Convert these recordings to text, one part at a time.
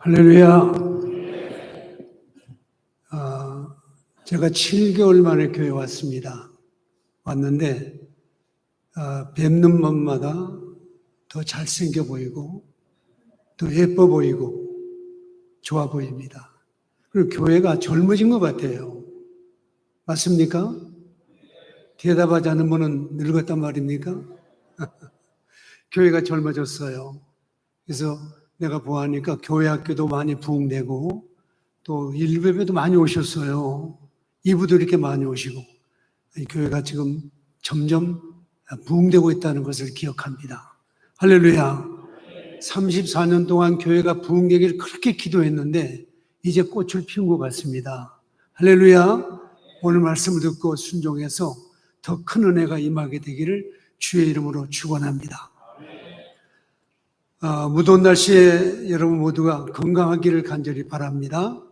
할렐루야. 제가 7개월 만에 교회 왔습니다. 왔는데 뵙는 번마다 더 잘생겨 보이고 더 예뻐 보이고 좋아 보입니다. 그리고 교회가 젊어진 것 같아요. 맞습니까? 대답하지 않는 분은 늙었단 말입니까? 교회가 젊어졌어요. 그래서 내가 보아하니까 교회 학교도 많이 부흥되고 또 일베베도 많이 오셨어요. 이부도 이렇게 많이 오시고 교회가 지금 점점 부흥되고 있다는 것을 기억합니다. 할렐루야. 34년 동안 교회가 부흥되기를 그렇게 기도했는데 이제 꽃을 피운 것 같습니다. 할렐루야. 오늘 말씀을 듣고 순종해서 더 큰 은혜가 임하게 되기를 주의 이름으로 축원합니다. 무더운 날씨에 여러분 모두가 건강하기를 간절히 바랍니다.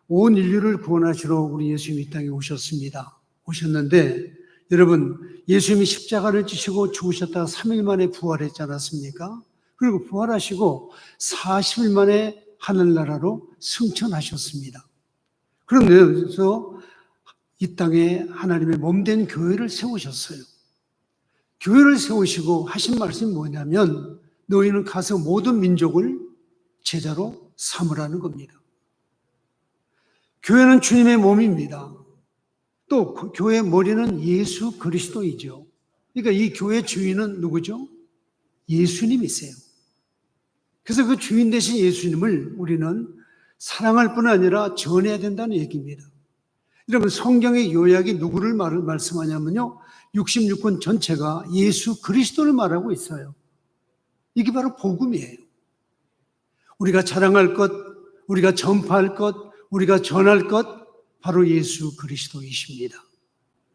온 인류를 구원하시러 우리 예수님이 이 땅에 오셨습니다. 오셨는데 여러분 예수님이 십자가를 지시고 죽으셨다가 3일 만에 부활했지 않았습니까? 그리고 부활하시고 40일 만에 하늘나라로 승천하셨습니다. 그러면서 이 땅에 하나님의 몸된 교회를 세우셨어요. 교회를 세우시고 하신 말씀이 뭐냐면 너희는 가서 모든 민족을 제자로 삼으라는 겁니다. 교회는 주님의 몸입니다. 또 교회의 머리는 예수 그리스도이죠. 그러니까 이 교회 주인은 누구죠? 예수님이세요. 그래서 그 주인 되신 예수님을 우리는 사랑할 뿐 아니라 전해야 된다는 얘기입니다. 여러분 성경의 요약이 누구를 말씀하냐면요 66권 전체가 예수 그리스도를 말하고 있어요. 이게 바로 복음이에요. 우리가 자랑할 것, 우리가 전파할 것, 우리가 전할 것 바로 예수 그리스도이십니다.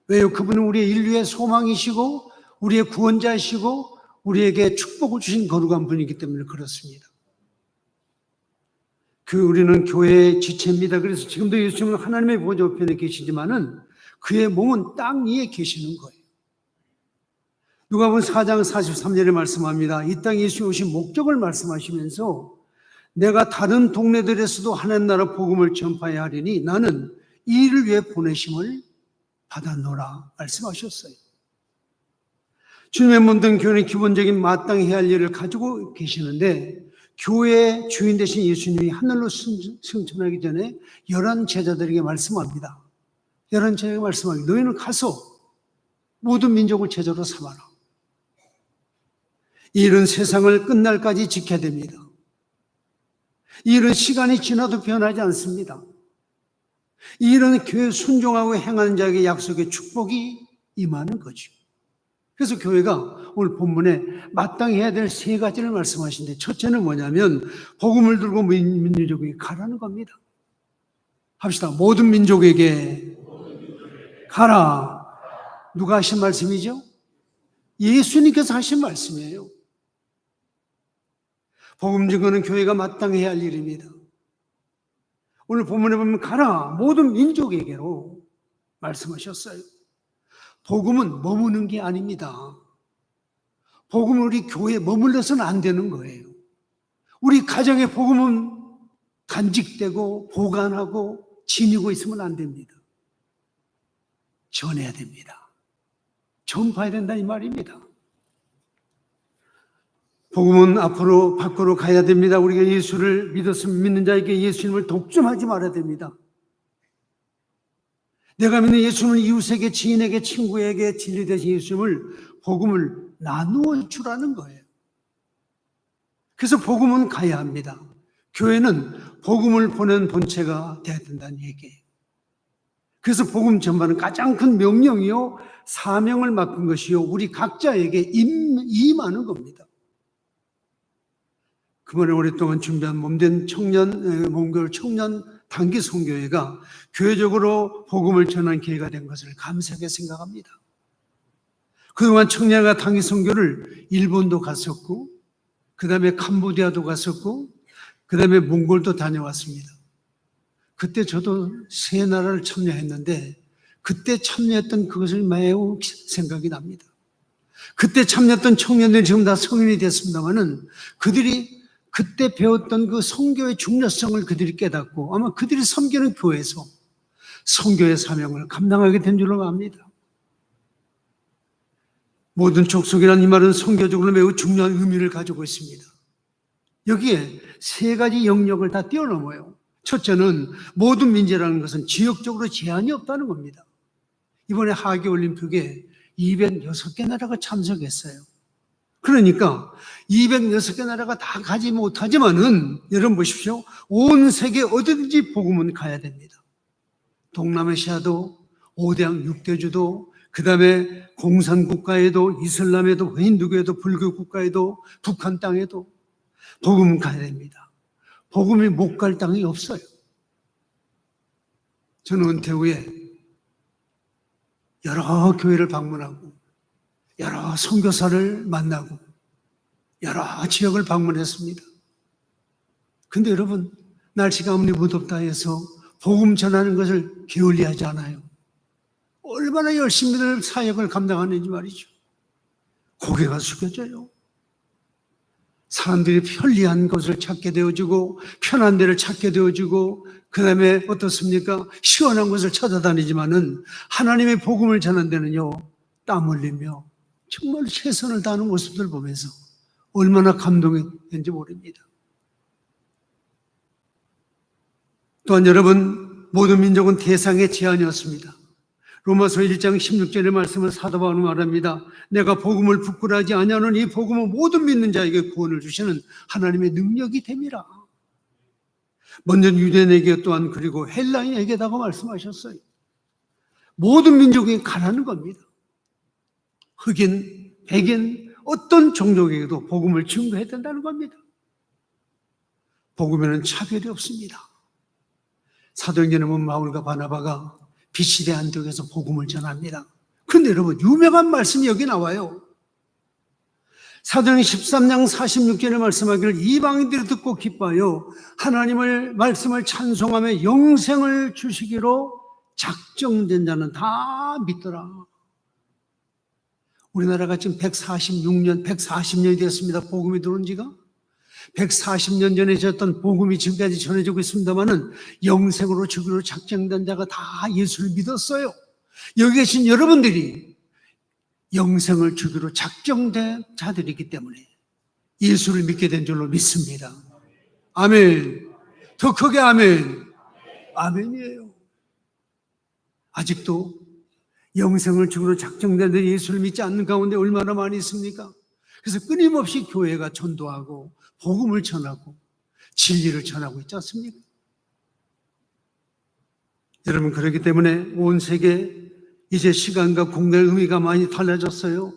왜요? 그분은 우리의 인류의 소망이시고 우리의 구원자이시고 우리에게 축복을 주신 거룩한 분이기 때문에 그렇습니다. 우리는 교회의 지체입니다. 그래서 지금도 예수님은 하나님의 보좌 우편에 계시지만은 그의 몸은 땅 위에 계시는 거예요. 누가복음 4장 43절에 말씀합니다. 이 땅에 예수님이 오신 목적을 말씀하시면서 내가 다른 동네들에서도 하나님 나라 복음을 전파해야 하리니 나는 이 일을 위해 보내심을 받았노라 말씀하셨어요. 주님의 몸된 교회는 기본적인 마땅히 해야 할 일을 가지고 계시는데 교회의 주인 되신 예수님이 하늘로 승천하기 전에 11 제자들에게 말씀합니다. 11 제자에게 말씀합니다. 너희는 가서 모든 민족을 제자로 삼아라. 이 일은 세상을 끝날까지 지켜야 됩니다. 이 일은 시간이 지나도 변하지 않습니다. 이 일은 교회 순종하고 행하는 자에게 약속의 축복이 임하는 거죠. 그래서 교회가 오늘 본문에 마땅히 해야 될 3가지를 말씀하시는데 첫째는 뭐냐면 복음을 들고 민족에게 가라는 겁니다. 합시다. 모든 민족에게 가라. 누가 하신 말씀이죠? 예수님께서 하신 말씀이에요. 복음 증거는 교회가 마땅히 해야 할 일입니다. 오늘 본문에 보면 가라 모든 민족에게로 말씀하셨어요. 복음은 머무는 게 아닙니다. 복음은 우리 교회에 머물러서는 안 되는 거예요. 우리 가정의 복음은 간직되고 보관하고 지니고 있으면 안 됩니다. 전해야 됩니다. 전파해야 된다 이 말입니다. 복음은 앞으로 밖으로 가야 됩니다. 우리가 예수를 믿는 자에게 예수님을 독점하지 말아야 됩니다. 내가 믿는 예수님을 이웃에게, 지인에게, 친구에게 진리 되신 예수님을 복음을 나누어 주라는 거예요. 그래서 복음은 가야 합니다. 교회는 복음을 보낸 본체가 되어야 된다는 얘기예요. 그래서 복음 전반은 가장 큰 명령이요 사명을 맡은 것이요 우리 각자에게 임하는 겁니다. 그번에 오랫동안 준비한 몸된 몽골 청년 단기 선교회가 교회적으로 복음을 전하는 기회가 된 것을 감사하게 생각합니다. 그동안 청년과 단기 선교를 일본도 갔었고 그 다음에 캄보디아도 갔었고 그 다음에 몽골도 다녀왔습니다. 그때 저도 3나라를 참여했는데 그때 참여했던 그것을 매우 생각이 납니다. 그때 참여했던 청년들이 지금 다 성인이 됐습니다마는 그들이 그때 배웠던 그 선교의 중요성을 그들이 깨닫고 아마 그들이 섬기는 교회에서 선교의 사명을 감당하게 된 줄로 압니다. 모든 족속이라는 이 말은 선교적으로 매우 중요한 의미를 가지고 있습니다. 여기에 세 가지 영역을 다 뛰어넘어요. 첫째는 모든 민족이라는 것은 지역적으로 제한이 없다는 겁니다. 이번에 하계올림픽에 206개 나라가 참석했어요. 그러니까 206개 나라가 다 가지 못하지만은 여러분 보십시오. 온 세계 어디든지 복음은 가야 됩니다. 동남아시아도 5대양 6대주도 그 다음에 공산국가에도 이슬람에도 힌두교에도 불교 국가에도 북한 땅에도 복음은 가야 됩니다. 복음이 못 갈 땅이 없어요. 저는 은퇴 후에 여러 교회를 방문하고 여러 선교사를 만나고 여러 지역을 방문했습니다. 근데 여러분, 날씨가 아무리 무덥다 해서 복음 전하는 것을 게을리하지 않아요. 얼마나 열심히들 사역을 감당하는지 말이죠. 고개가 숙여져요. 사람들이 편리한 것을 찾게 되어지고 편한 데를 찾게 되어지고 그 다음에 어떻습니까? 시원한 것을 찾아다니지만은 하나님의 복음을 전한 데는요, 땀 흘리며 정말 최선을 다하는 모습들 보면서 얼마나 감동이 된지 모릅니다. 또한 여러분, 모든 민족은 대상의 제한이었습니다. 로마서 1장 16절의 말씀을 사도 바울은 말합니다. 내가 복음을 부끄러워하지 아니하노니 이 복음은 모든 믿는 자에게 구원을 주시는 하나님의 능력이 됨이라. 먼저 유대인에게 또한 그리고 헬라인에게다가 말씀하셨어요. 모든 민족이 가라는 겁니다. 흑인, 백인, 어떤 종족에게도 복음을 증거해야 된다는 겁니다. 복음에는 차별이 없습니다. 사도행전에 보면 바울과 바나바가 비시대 안디옥에서 복음을 전합니다. 그런데 여러분, 유명한 말씀이 여기 나와요. 사도행전 13장 46절에 말씀하기를 이방인들이 듣고 기뻐하여 하나님의 말씀을 찬송하며 영생을 주시기로 작정된 자는 다 믿더라. 우리나라가 지금 140년이 됐습니다. 복음이 들어온 지가. 140년 전에 졌던 복음이 지금까지 전해지고 있습니다만은 영생으로 주기로 작정된 자가 다 예수를 믿었어요. 여기 계신 여러분들이 영생을 주기로 작정된 자들이기 때문에 예수를 믿게 된 줄로 믿습니다. 아멘. 더 크게 아멘. 아멘이에요. 아직도 영생을 주기로 작정된 예수를 믿지 않는 가운데 얼마나 많이 있습니까? 그래서 끊임없이 교회가 전도하고 복음을 전하고 진리를 전하고 있지 않습니까? 여러분, 그렇기 때문에 온 세계 이제 시간과 공간의 의미가 많이 달라졌어요.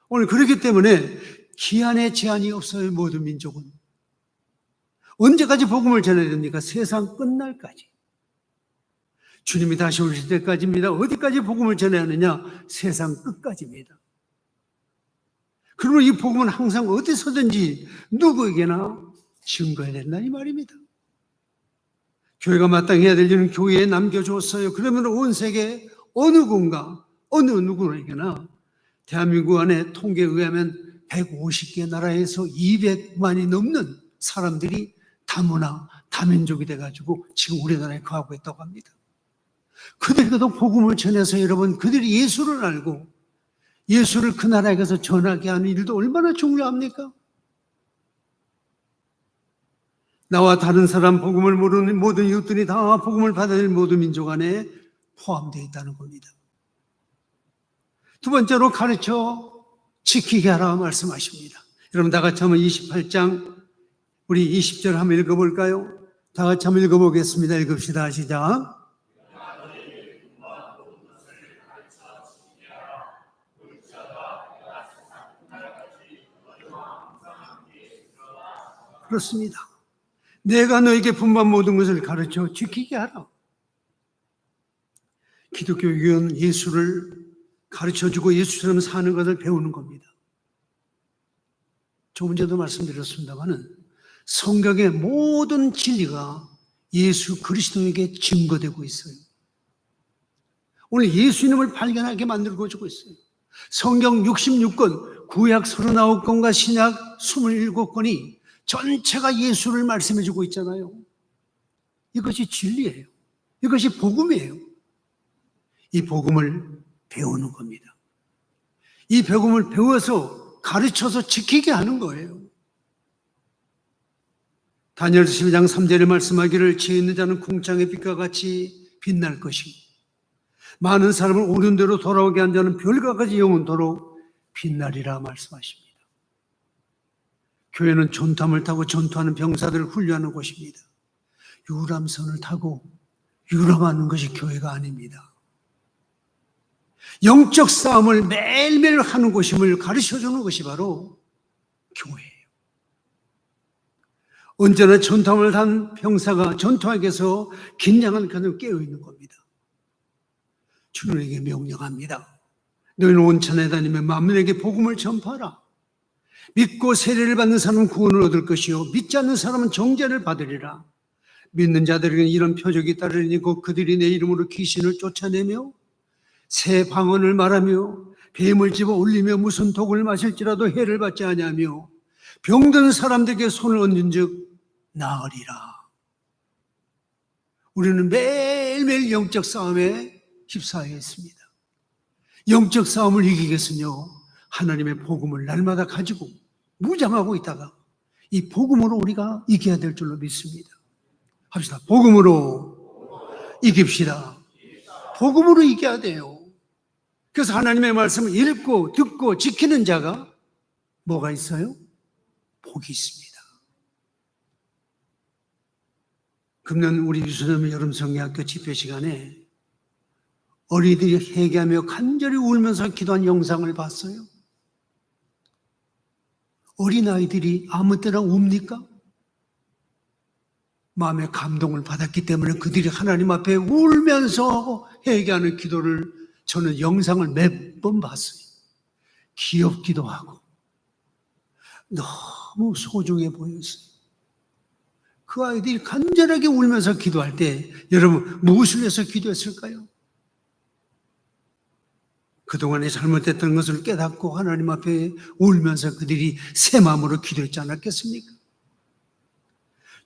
오늘 그렇기 때문에 기한의 제한이 없어요. 모든 민족은. 언제까지 복음을 전해야 됩니까? 세상 끝날까지. 주님이 다시 오실 때까지입니다. 어디까지 복음을 전해야 하느냐? 세상 끝까지입니다. 그리고 이 복음은 항상 어디서든지 누구에게나 증거해야 된다 이 말입니다. 교회가 마땅해야 될 일은 교회에 남겨줬어요. 그러면 온 세계 어느 군가 어느 누구에게나 대한민국 안에 통계에 의하면 150개 나라에서 200만이 넘는 사람들이 다문화, 다민족이 돼가지고 지금 우리나라에 거하고 있다고 합니다. 그들에게도 복음을 전해서 여러분, 그들이 예수를 알고 예수를 그 나라에 가서 전하게 하는 일도 얼마나 중요합니까? 나와 다른 사람 복음을 모르는 모든 이웃들이 다 복음을 받아들일 모든 민족 안에 포함되어 있다는 겁니다. 두 번째로 가르쳐 지키게 하라 말씀하십니다. 여러분, 다 같이 한번 28장 우리 20절 한번 읽어볼까요? 다 같이 한번 읽어보겠습니다. 읽읍시다. 시작. 그렇습니다. 내가 너에게 분반 모든 것을 가르쳐 지키게 하라. 기독교 유언 예수를 가르쳐주고 예수처럼 사는 것을 배우는 겁니다. 조금 전에도 말씀드렸습니다마는 성경의 모든 진리가 예수 그리스도에게 증거되고 있어요. 오늘 예수님을 발견하게 만들고 주고 있어요. 성경 66권, 구약 39권과 신약 27권이 전체가 예수를 말씀해 주고 있잖아요. 이것이 진리예요. 이것이 복음이에요. 이 복음을 배우는 겁니다. 이 복음을 배워서 가르쳐서 지키게 하는 거예요. 다니엘서 12장 3절에 말씀하기를 지혜 있는 자는 궁창의 빛과 같이 빛날 것이고 많은 사람을 옳은 대로 돌아오게 한 자는 별과 같이 영원토록 빛나리라 말씀하십니다. 교회는 전투함을 타고 전투하는 병사들을 훈련하는 곳입니다. 유람선을 타고 유람하는 것이 교회가 아닙니다. 영적 싸움을 매일매일 하는 곳임을 가르쳐주는 것이 바로 교회예요. 언제나 전투함을 탄 병사가 전투하기 위해서 긴장한 가운데 깨어있는 겁니다. 주님에게 명령합니다. 너희는 온 천하에 다니며 만민에게 복음을 전파하라. 믿고 세례를 받는 사람은 구원을 얻을 것이요 믿지 않는 사람은 정죄를 받으리라. 믿는 자들에게는 이런 표적이 따르리니 곧 그들이 내 이름으로 귀신을 쫓아내며 새 방언을 말하며 뱀을 집어 올리며 무슨 독을 마실지라도 해를 받지 아니하며 병든 사람들에게 손을 얹은 즉 나으리라. 우리는 매일매일 영적 싸움에 휩싸여 있습니다. 영적 싸움을 이기겠으며 하나님의 복음을 날마다 가지고 무장하고 있다가 이 복음으로 우리가 이겨야 될 줄로 믿습니다. 합시다. 복음으로 이깁시다. 복음으로 이겨야 돼요. 그래서 하나님의 말씀을 읽고 듣고 지키는 자가 뭐가 있어요? 복이 있습니다. 금년 우리 유소년 여름성경학교 집회 시간에 어린이들이 회개하며 간절히 울면서 기도한 영상을 봤어요. 어린아이들이 아무 때나 웁니까? 마음의 감동을 받았기 때문에 그들이 하나님 앞에 울면서 회개하는 기도를 저는 영상을 몇 번 봤어요. 귀엽기도 하고 너무 소중해 보였어요. 그 아이들이 간절하게 울면서 기도할 때 여러분 무엇을 위해서 기도했을까요? 그동안에 잘못했던 것을 깨닫고 하나님 앞에 울면서 그들이 새 마음으로 기도했지 않았겠습니까?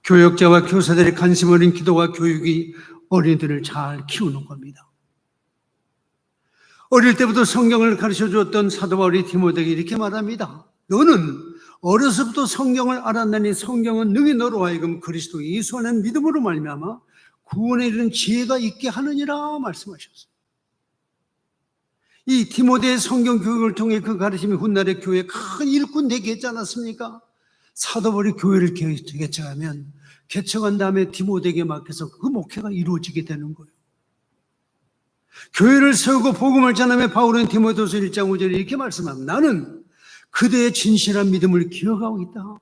교역자와 교사들의 관심 어린 기도와 교육이 어린이들을 잘 키우는 겁니다. 어릴 때부터 성경을 가르쳐 주었던 사도 바울이 디모데에게 이렇게 말합니다. 너는 어려서부터 성경을 알았나니 성경은 능히 너로 하여금 그리스도 예수 안에 믿음으로 말미암아 구원에 이르는 지혜가 있게 하느니라 말씀하셨어요. 이 디모데의 성경 교육을 통해 그 가르침이 훗날의 교회에 큰 일꾼 되게 했지 않았습니까? 사도 바울이 교회를 개척하면 개척한 다음에 디모데에게 맡겨서 그 목회가 이루어지게 되는 거예요. 교회를 세우고 복음을 전하며 바울은 디모데후서 1장 5절에 이렇게 말씀합니다. 나는 그대의 진실한 믿음을 기억하고 있다.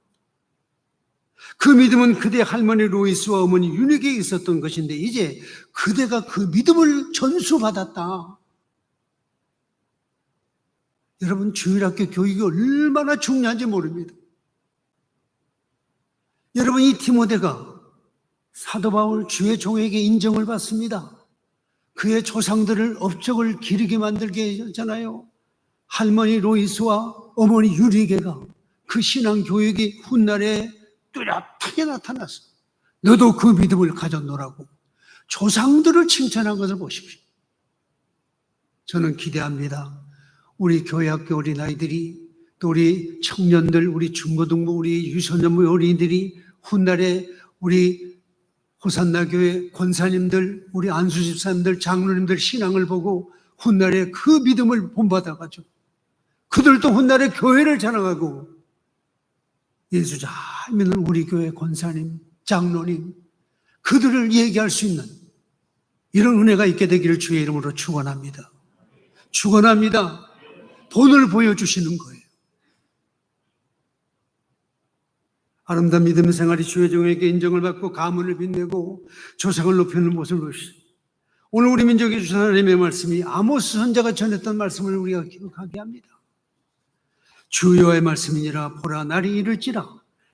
그 믿음은 그대의 할머니 로이스와 어머니 유닉에 있었던 것인데 이제 그대가 그 믿음을 전수받았다. 여러분 주일학교 교육이 얼마나 중요한지 모릅니다. 여러분 이 디모데가 사도 바울 주의 종에게 인정을 받습니다. 그의 조상들을 업적을 기르게 만들게 했잖아요. 할머니 로이스와 어머니 유리게가 그 신앙 교육이 훗날에 뚜렷하게 나타났어. 너도 그 믿음을 가졌노라고 조상들을 칭찬한 것을 보십시오. 저는 기대합니다. 우리 교회학교 어린아이들이 또 우리 청년들, 우리 중고등부, 우리 유소년부 어린이들이 훗날에 우리 호산나 교회 권사님들, 우리 안수집사님들, 장로님들 신앙을 보고 훗날에 그 믿음을 본받아가지고 그들도 훗날에 교회를 자랑하고 예수 잘 믿는 우리 교회 권사님, 장로님 그들을 얘기할 수 있는 이런 은혜가 있게 되기를 주의 이름으로 축원합니다. 축원합니다. 본을 보여주시는 거예요. 아름다운 믿음 생활이 주의 종에게 인정을 받고 가문을 빛내고 조상을 높이는 모습을 보시죠. 오늘 우리 민족에 주신 하나님의 말씀이 아모스 선지자가 전했던 말씀을 우리가 기억하게 합니다. 주 여호와의 말씀이니라. 보라 날이 이를지라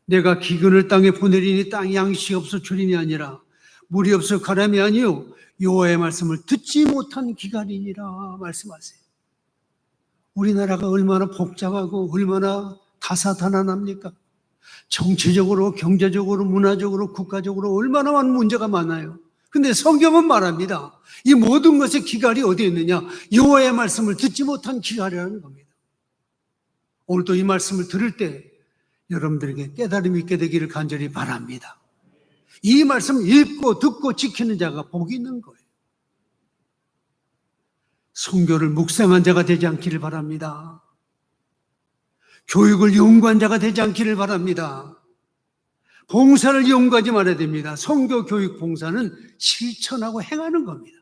내가 기근을 땅에 보내리니 땅이 양식이 없어 주림이 아니라 물이 없어 가람이 아니요 여호와의 말씀을 듣지 못한 기갈이니라 말씀하세요. 우리나라가 얼마나 복잡하고 얼마나 다사다난합니까? 정치적으로, 경제적으로, 문화적으로, 국가적으로 얼마나 많은 문제가 많아요. 근데 성경은 말합니다. 이 모든 것의 기갈이 어디에 있느냐? 여호와의 말씀을 듣지 못한 기갈이라는 겁니다. 오늘도 이 말씀을 들을 때 여러분들에게 깨달음이 있게 되기를 간절히 바랍니다. 이 말씀 읽고 듣고 지키는 자가 복이 있는 거예요. 선교를 묵상한 자가 되지 않기를 바랍니다. 교육을 연구한 자가 되지 않기를 바랍니다. 봉사를 연구하지 말아야 됩니다. 선교, 교육, 봉사는 실천하고 행하는 겁니다.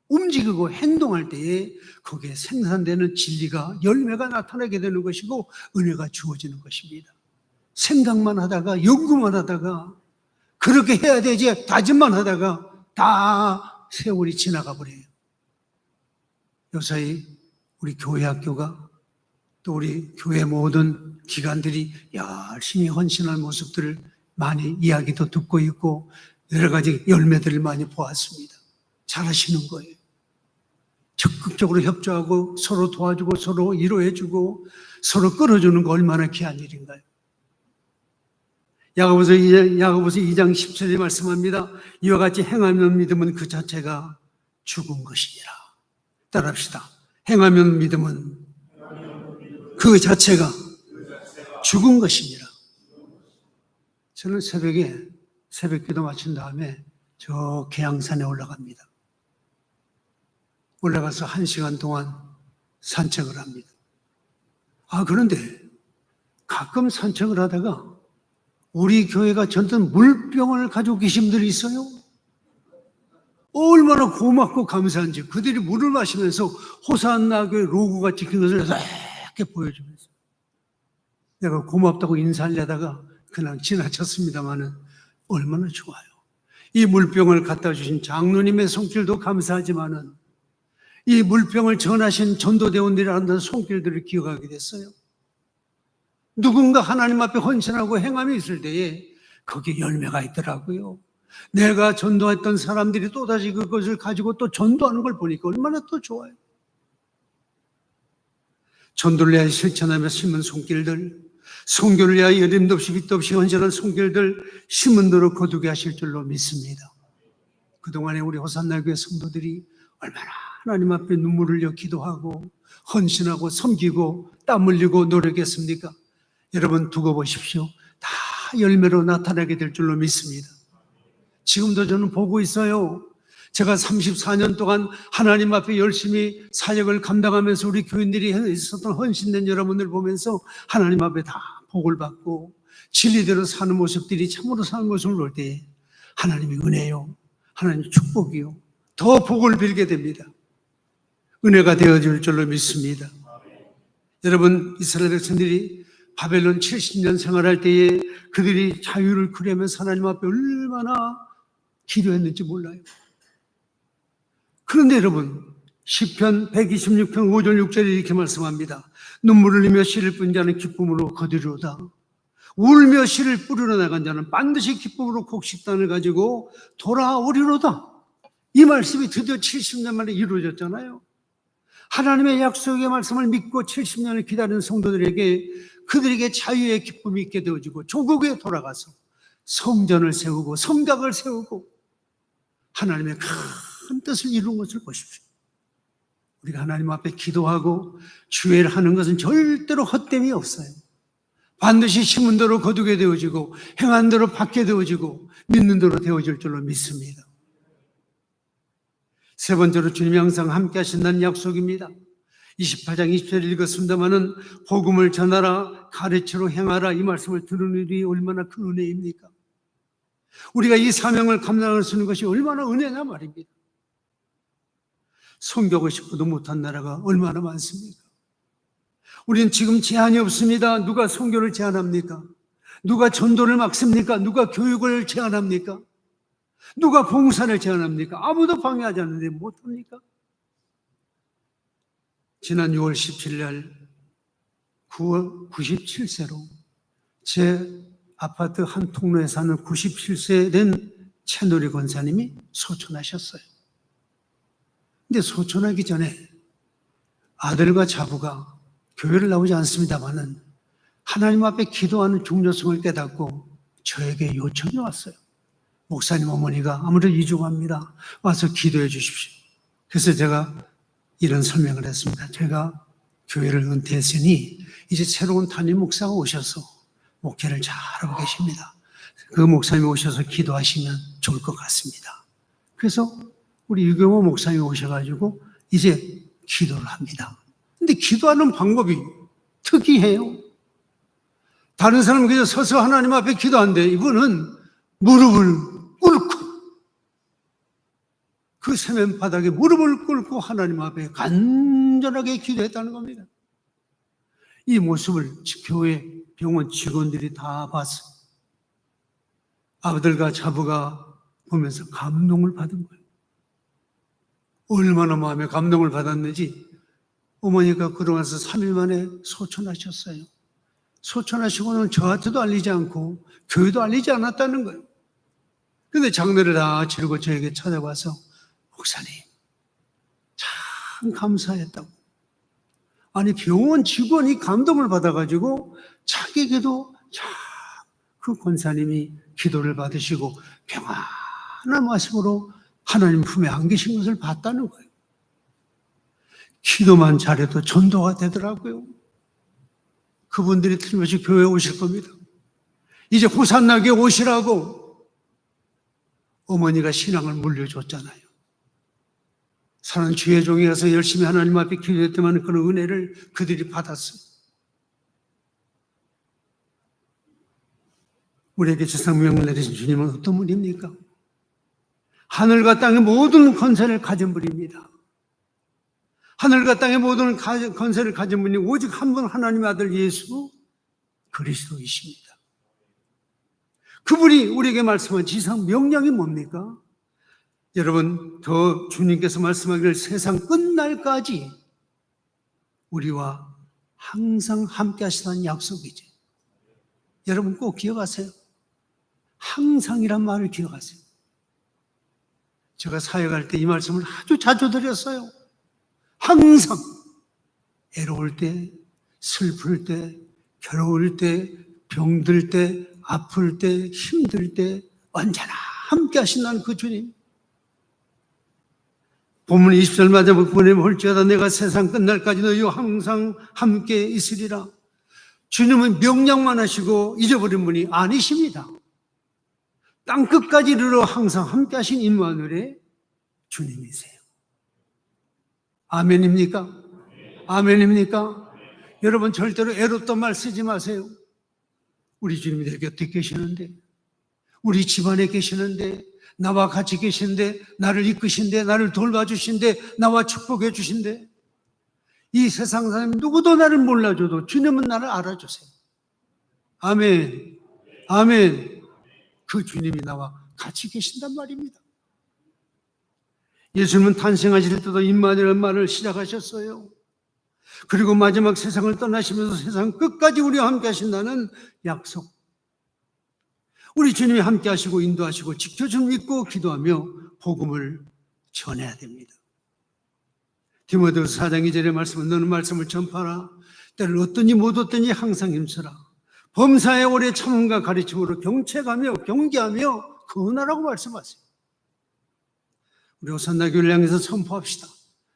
움직이고 행동할 때에 거기에 생산되는 진리가, 열매가 나타나게 되는 것이고 은혜가 주어지는 것입니다. 생각만 하다가, 연구만 하다가, 그렇게 해야 되지 다짐만 하다가 다 세월이 지나가 버려요. 요사이 우리 교회 학교가, 또 우리 교회 모든 기관들이 열심히 헌신할 모습들을 많이 이야기도 듣고 있고 여러 가지 열매들을 많이 보았습니다. 잘하시는 거예요. 적극적으로 협조하고 서로 도와주고 서로 위로해주고 서로 끌어주는 거 얼마나 귀한 일인가요? 야고보서 2장 10절에 말씀합니다. 이와 같이 행하면 믿음은 그 자체가 죽은 것이니라. 따라합시다. 행하면 믿음은 그 자체가 죽은 것이니라. 저는 새벽에 새벽 기도 마친 다음에 저 계양산에 올라갑니다. 올라가서 1시간 동안 산책을 합니다. 그런데 가끔 산책을 하다가 우리 교회가 전던 물병을 가지고 계신 분들이 있어요. 얼마나 고맙고 감사한지 그들이 물을 마시면서 호산나 교회 로고가 찍힌 것을 이렇게 보여주면서 내가 고맙다고 인사하려다가 그냥 지나쳤습니다마는 얼마나 좋아요. 이 물병을 갖다 주신 장로님의 손길도 감사하지만은 이 물병을 전하신 전도대원들이라는 손길들을 기억하게 됐어요. 누군가 하나님 앞에 헌신하고 행함이 있을 때에 거기에 열매가 있더라고요. 내가 전도했던 사람들이 또다시 그것을 가지고 또 전도하는 걸 보니까 얼마나 또 좋아요. 전도를 위하여 실천하며 심은 손길들, 선교를 위하여 여림도 없이 빛도 없이 헌신한 손길들 심은 대로 거두게 하실 줄로 믿습니다. 그동안에 우리 호산나 교회 성도들이 얼마나 하나님 앞에 눈물을 흘려 기도하고 헌신하고 섬기고 땀 흘리고 노력했습니까? 여러분 두고 보십시오. 다 열매로 나타나게 될 줄로 믿습니다. 지금도 저는 보고 있어요. 제가 34년 동안 하나님 앞에 열심히 사역을 감당하면서 우리 교인들이 있었던 헌신된 여러분들 보면서 하나님 앞에 다 복을 받고 진리대로 사는 모습들이 참으로 사는 모습을 볼 때 하나님의 은혜요, 하나님의 축복이요, 더 복을 빌게 됩니다. 은혜가 되어줄 줄로 믿습니다. 여러분, 이스라엘 백성들이 바벨론 70년 생활할 때에 그들이 자유를 구하면서 하나님 앞에 얼마나 기도했는지 몰라요. 그런데 여러분, 시편 126편 5절 6절에 이렇게 말씀합니다. 눈물을 흘리며 씨를 뿌린 자는 기쁨으로 거두리로다. 울며 씨를 뿌리러 나간 자는 반드시 기쁨으로 곡식단을 가지고 돌아오리로다. 이 말씀이 드디어 70년 만에 이루어졌잖아요. 하나님의 약속의 말씀을 믿고 70년을 기다리는 성도들에게 그들에게 자유의 기쁨이 있게 되어지고 조국에 돌아가서 성전을 세우고 성곽을 세우고 하나님의 큰 뜻을 이루는 것을 보십시오. 우리가 하나님 앞에 기도하고 주의를 하는 것은 절대로 헛됨이 없어요. 반드시 심은 대로 거두게 되어지고 행한 대로 받게 되어지고 믿는 대로 되어질 줄로 믿습니다. 세 번째로 주님이 항상 함께 하신다는 약속입니다. 28장 20절 읽었습니다마는 복음을 전하라, 가르치러 행하라, 이 말씀을 들은 일이 얼마나 큰 은혜입니까? 우리가 이 사명을 감당할 수 있는 것이 얼마나 은혜냐 말입니다. 선교하고 싶어도 못한 나라가 얼마나 많습니까? 우리는 지금 제한이 없습니다. 누가 선교를 제한합니까? 누가 전도를 막습니까? 누가 교육을 제한합니까? 누가 봉사를 제한합니까? 아무도 방해하지 않는데 못합니까? 지난 6월 17일 날 97세로 제 아파트 한 통로에 사는 97세 된 채놀이 권사님이 소천하셨어요. 근데 소천하기 전에 아들과 자부가 교회를 나오지 않습니다만은 하나님 앞에 기도하는 중요성을 깨닫고 저에게 요청이 왔어요. 목사님 어머니가 아무래도 이중합니다. 와서 기도해 주십시오. 그래서 제가 이런 설명을 했습니다. 제가 교회를 은퇴했으니 이제 새로운 담임 목사가 오셔서 목회를 잘하고 계십니다. 그 목사님이 오셔서 기도하시면 좋을 것 같습니다. 그래서 우리 유경호 목사님이 오셔가지고 이제 기도를 합니다. 근데 기도하는 방법이 특이해요. 다른 사람은 그냥 서서 하나님 앞에 기도하는데 이분은 무릎을 꿇고 그 세면 바닥에 무릎을 꿇고 하나님 앞에 간절하게 기도했다는 겁니다. 이 모습을 교회 병원 직원들이 다 봤어. 아들과 자부가 보면서 감동을 받은 거예요. 얼마나 마음에 감동을 받았는지 어머니가 그동안서 3일 만에 소천하셨어요. 소천하시고는 저한테도 알리지 않고 교회도 알리지 않았다는 거예요. 근데 장례를 다 치르고 저에게 찾아와서 목사님 참 감사했다고. 아니 병원 직원이 감동을 받아가지고 자기에게도 참 그 권사님이 기도를 받으시고 평안한 모습으로 하나님 품에 안기신 것을 봤다는 거예요. 기도만 잘해도 전도가 되더라고요. 그분들이 틀림없이 교회에 오실 겁니다. 이제 호산나게 오시라고 어머니가 신앙을 물려줬잖아요. 사는 주의 종이 가서 열심히 하나님 앞에 기도했더만 그런 은혜를 그들이 받았어요. 우리에게 세상 명을 내리신 주님은 어떤 분입니까? 하늘과 땅의 모든 권세를 가진 분입니다. 하늘과 땅의 모든 권세를 가진 분이 오직 한 분 하나님의 아들 예수 그리스도이십니다. 그분이 우리에게 말씀한 지상 명령이 뭡니까? 여러분, 더 주님께서 말씀하기를 세상 끝날까지 우리와 항상 함께 하시다는 약속이죠. 여러분 꼭 기억하세요. 항상이란 말을 기억하세요. 제가 사역할 때 이 말씀을 아주 자주 드렸어요. 항상 애로울 때, 슬플 때, 괴로울 때, 병들 때, 아플 때, 힘들 때 언제나 함께 하신다는 그 주님. 본문 20절 마지막 부분에 볼지어다 내가 세상 끝날까지 너희와 항상 함께 있으리라. 주님은 명령만 하시고 잊어버린 분이 아니십니다. 땅끝까지 이르러 항상 함께 하신 임마누엘의 주님이세요. 아멘입니까? 아멘입니까? 여러분 절대로 애롭던 말 쓰지 마세요. 우리 주님이 내 곁에 계시는데, 우리 집안에 계시는데, 나와 같이 계신데, 나를 이끄신데, 나를 돌봐주신데, 나와 축복해 주신데, 이 세상 사람 누구도 나를 몰라줘도 주님은 나를 알아주세요. 아멘. 아멘. 그 주님이 나와 같이 계신단 말입니다. 예수님은 탄생하실 때도 임마누엘이라는 말을 시작하셨어요. 그리고 마지막 세상을 떠나시면서 세상 끝까지 우리와 함께 하신다는 약속. 우리 주님이 함께 하시고 인도하시고 지켜줌 믿고 기도하며 복음을 전해야 됩니다. 디모데후서 4장 2절의 말씀은 너는 말씀을 전파하라. 때를 얻든지 못 얻든지 항상 힘쓰라. 범사에 오래 참음과 가르침으로 경책하며 경계하며 거하라고 말씀하세요. 우리 호산나 교회를 향해서 선포합시다.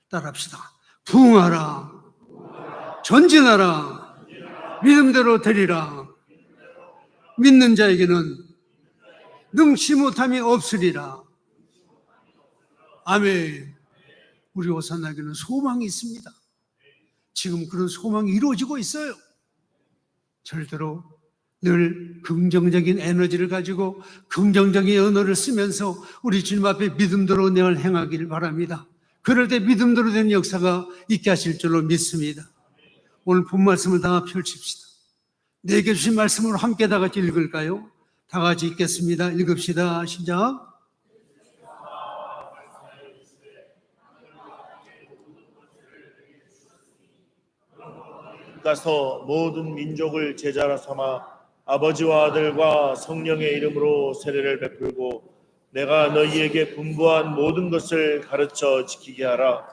따라합시다. 부흥하라. 전진하라. 믿음대로 되리라. 믿는 자에게는 능치 못함이 없으리라. 아멘. 우리 호산나 교회는 소망이 있습니다. 지금 그런 소망이 이루어지고 있어요. 절대로 늘 긍정적인 에너지를 가지고 긍정적인 언어를 쓰면서 우리 주님 앞에 믿음대로 내가 행하기를 바랍니다. 그럴 때 믿음대로 되는 역사가 있게 하실 줄로 믿습니다. 오늘 본 말씀을 다 펼칩시다. 내게 주신 말씀으로 함께 다 같이 읽을까요? 다 같이 읽겠습니다. 읽읍시다. 시작. 가서 모든 민족을 제자로 삼아 아버지와 아들과 성령의 이름으로 세례를 베풀고 내가 너희에게 분부한 모든 것을 가르쳐 지키게 하라.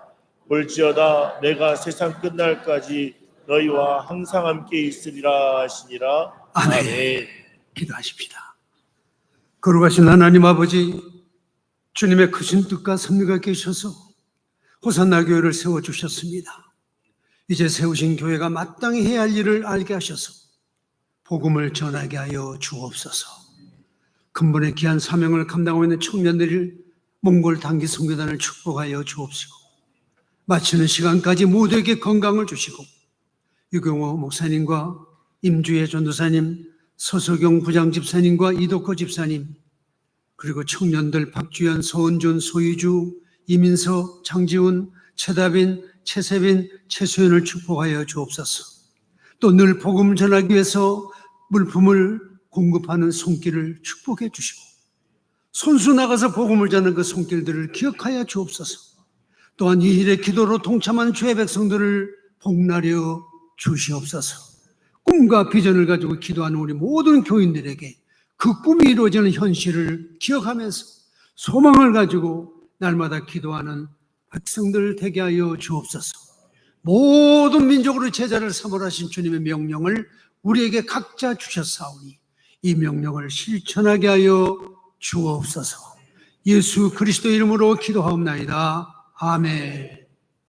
볼지어다 내가 세상 끝날까지 너희와 항상 함께 있으리라 하시니라. 아멘. 아멘. 기도하십시다. 거룩하신 하나님 아버지, 주님의 크신 뜻과 섭리가 계셔서 호산나 교회를 세워주셨습니다. 이제 세우신 교회가 마땅히 해야 할 일을 알게 하셔서 복음을 전하게 하여 주옵소서. 근본의 귀한 사명을 감당하고 있는 청년들을 몽골 단기 선교단을 축복하여 주옵시고, 마치는 시간까지 모두에게 건강을 주시고, 유경호 목사님과 임주혜 전도사님, 서석영 부장집사님과 이덕호 집사님, 그리고 청년들 박주연, 서은준, 소희주, 이민서, 장지훈, 최다빈, 최세빈, 최소연을 축복하여 주옵소서. 또 늘 복음 전하기 위해서 물품을 공급하는 손길을 축복해 주시고, 손수 나가서 복음을 전하는 그 손길들을 기억하여 주옵소서. 또한 이 일에 기도로 동참한 주의 백성들을 복나려 주시옵소서. 꿈과 비전을 가지고 기도하는 우리 모든 교인들에게 그 꿈이 이루어지는 현실을 기억하면서 소망을 가지고 날마다 기도하는 백성들 되게 하여 주옵소서. 모든 민족으로 제자를 삼으라 하신 주님의 명령을 우리에게 각자 주셨사오니 이 명령을 실천하게 하여 주옵소서. 예수 그리스도 이름으로 기도하옵나이다. 아멘.